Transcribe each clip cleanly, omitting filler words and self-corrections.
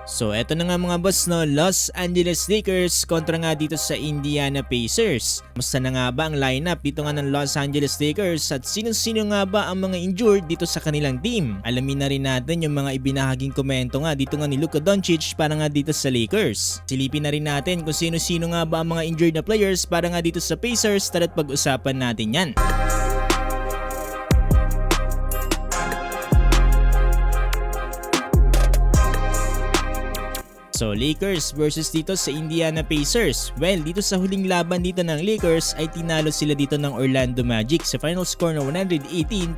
So eto na nga mga boss no, Los Angeles Lakers kontra nga dito sa Indiana Pacers. Musta na nga ba ang lineup dito nga ng Los Angeles Lakers at sino-sino nga ba ang mga injured dito sa kanilang team? Alamin na rin natin yung mga ibinahaging komento nga dito nga ni Luka Doncic para nga dito sa Lakers. Silipin na rin natin kung sino-sino nga ba ang mga injured na players para nga dito sa Pacers, tara't pag-usapan natin yan. So Lakers versus dito sa Indiana Pacers. Well, dito sa huling laban dito ng Lakers ay tinalo sila dito ng Orlando Magic sa final score na 118-106.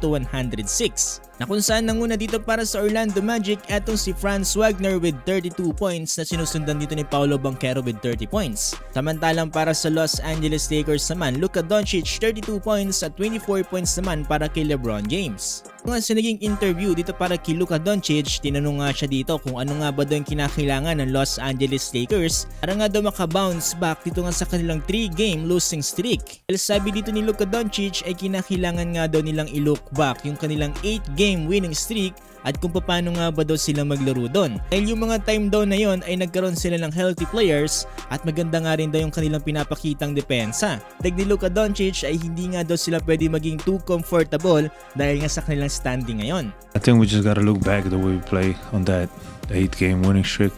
Na kung saan nanguna dito para sa Orlando Magic etong si Franz Wagner with 32 points na sinusundan dito ni Paolo Banchero with 30 points. Samantalang para sa Los Angeles Lakers naman, Luka Doncic 32 points at 24 points naman para kay LeBron James. Kung sa naging interview dito para kay Luka Doncic, tinanong nga siya dito kung ano nga ba daw yung kinakailangan ng Los Angeles Lakers para nga daw makabounce back dito nga sa kanilang 3-game losing streak. Well, sabi dito ni Luka Doncic ay kinakailangan nga daw nilang i-look back yung kanilang 8-game winning streak at kung paano nga ba daw sila maglaro doon. Dahil yung mga time down na yon ay nagkaroon sila ng healthy players at maganda nga rin daw yung kanilang pinapakitang depensa. Dahil ni Luka Doncic ay hindi nga daw sila pwede maging too comfortable dahil nga sa kanilang standing ngayon. I think we just gotta look back the way we play on that 8-game winning streak.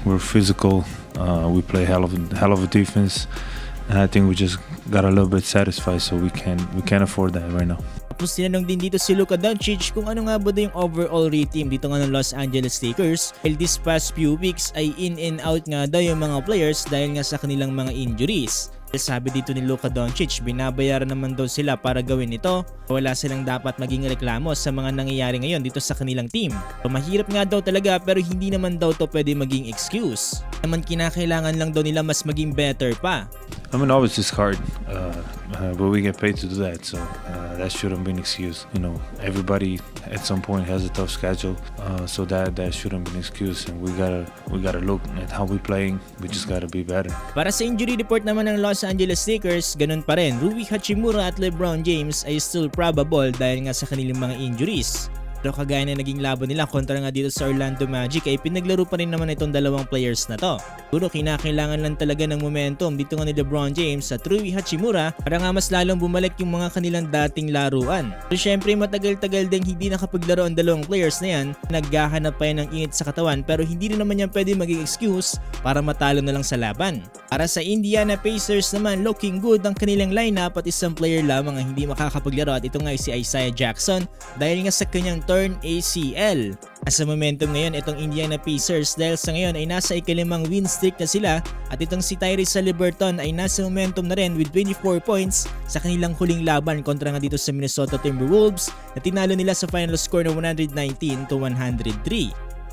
We're physical. We play hell of a defense. And I think we just got a little bit satisfied, so we can't afford that right now. Tapos tinanong din dito si Luka Doncic kung ano nga ba daw yung overall rating dito nga ng Los Angeles Lakers. Well, this past few weeks ay in and out nga daw yung mga players dahil nga sa kanilang mga injuries. Sabi dito ni Luka Doncic, binabayaran naman daw sila para gawin ito. Wala silang dapat maging reklamo sa mga nangyayari ngayon dito sa kanilang team. So, mahirap nga daw talaga pero hindi naman daw to pwede maging excuse. Naman kinakailangan lang daw nila mas maging better pa. I mean, obviously it's hard, but we get paid to do that, so that shouldn't be an excuse. Everybody at some point has a tough schedule, so that shouldn't be an excuse. And we gotta look at how we're playing. We just gotta be better. Para sa injury report naman ng Los Angeles Lakers, ganun pa rin. Rui Hachimura at LeBron James ay still probable dahil nga sa kanilang mga injuries. Pero kagaya na naging laban nila kontra nga dito sa Orlando Magic ay pinaglaro pa rin naman itong dalawang players na to. Siguro kinakailangan lang talaga ng momentum dito nga ni LeBron James at Rui Hachimura para nga mas lalong bumalik yung mga kanilang dating laruan. Pero syempre matagal-tagal din hindi nakapaglaro ang dalawang players na yan. Naghahanap pa yan ng init sa katawan pero hindi rin naman yan pwede maging excuse para matalo na lang sa laban. Para sa Indiana Pacers naman, looking good ang kanilang lineup at isang player lamang ang hindi makakapaglaro at ito nga ay si Isaiah Jackson dahil nga sa kanyang torn ACL. Sa momentum ngayon itong Indiana Pacers dahil sa ngayon ay nasa ikalimang win streak na sila at itong si Tyrese Haliburton ay nasa momentum na rin with 24 points sa kanilang huling laban kontra nga dito sa Minnesota Timberwolves na tinalo nila sa final score na 119-103.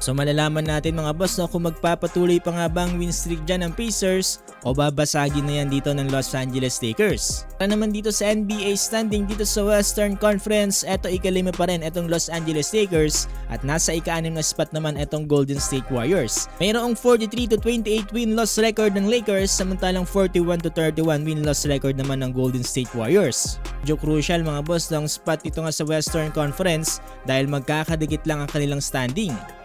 So malalaman natin mga boss kung magpapatuloy pa nga ba ang win streak dyan ng Pacers o babasagin na yan dito ng Los Angeles Lakers. Para naman dito sa NBA standing dito sa Western Conference, eto ikalima pa rin etong Los Angeles Lakers at nasa ika-6 na spot naman etong Golden State Warriors. Mayroong 43-28 win-loss record ng Lakers samantalang 41-31 win-loss record naman ng Golden State Warriors. Medyo crucial mga boss ng spot dito nga sa Western Conference dahil magkakadikit lang ang kanilang standing.